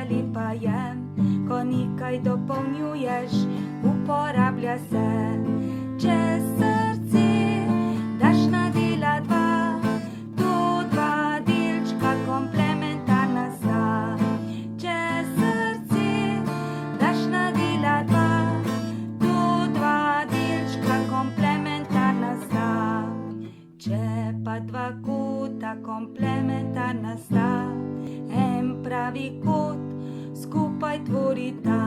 ali pa je, ko nekaj dopolnjuješ, uporablja se. Če srce daš na dela dva, to dva delčka komplementarna sta. Če srce daš na dela dva, to dva delčka komplementarna sta. Če pa dva kota komplementarna sta, en pravi kot skupaj tvorita.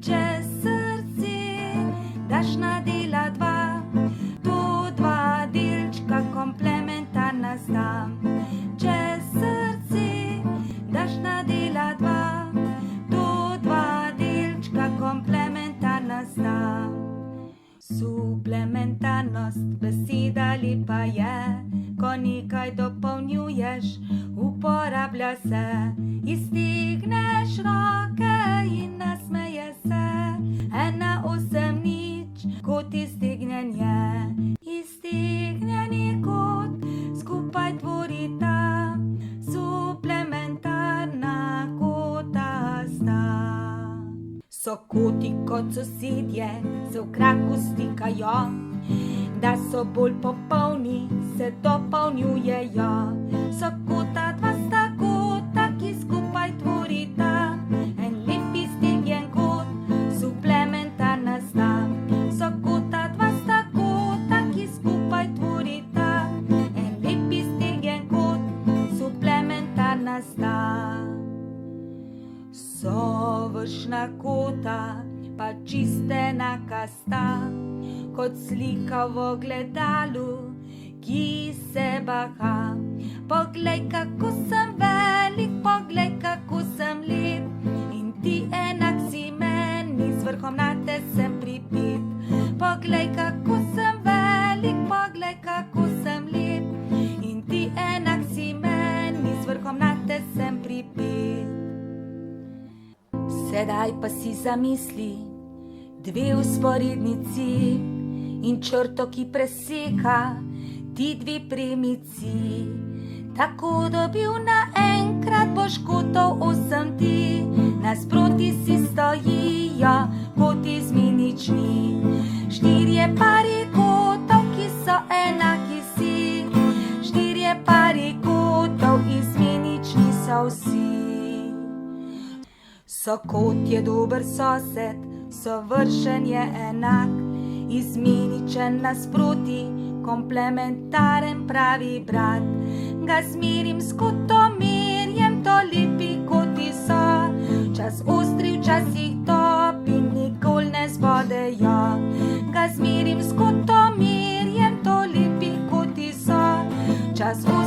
Če srce daš na dela dva, to dva delčka komplementarna sta. Če srce daš na dela dva, to dva delčka komplementarna sta. Suplementarnost beseda lepa je, ko nekaj dopolnjuješ, uporablja se. Iztegneš roke in nasmeje se, 1, 8, 0, kot iztegnjenje. Iztegnjeni kot skupaj tvorita, suplementarna kota sta. So koti kot sosedje, se v kraku stikajo, da so bolj popolni, se dopolnjujejo. So kota dva sta kota, ki skupaj tvorita, en lep iztegnjen kot, suplementarna sta. So kota dva sta kota, ki skupaj tvorita, en lep iztegnjen kot, suplementarna sta. Sovršna kota pa čisto enaka sta, kot slika v ogledalu, ki se baha. Poglej, kako sem velik, poglej, kako sem lep, in ti enak si meni, z vrhom nate sem pripet. Poglej, kako sem velik, poglej, kako sem lep, in ti enak si meni, z vrhom nate sem pripet. Sedaj pa si zamisli dve vzporednici in črto, ki preseka ti dve premici. Tako dobil naenkrat boš kotov 8 ti, nasproti si stojijo koti izmenični. 4 pari kotov, ki so enaki si, 4 pari kotov izmenični so vsi. Sokot je dober sosed, sovršen je enak, izmeničen nasproti, komplementaren pravi brat. Ga zmerim s kotomerjem, to lepi koti so, čas ostri, včasih topi, nikoli ne zbodejo. Ga zmerim s kotomerjem, to lepi koti so, čas ostri,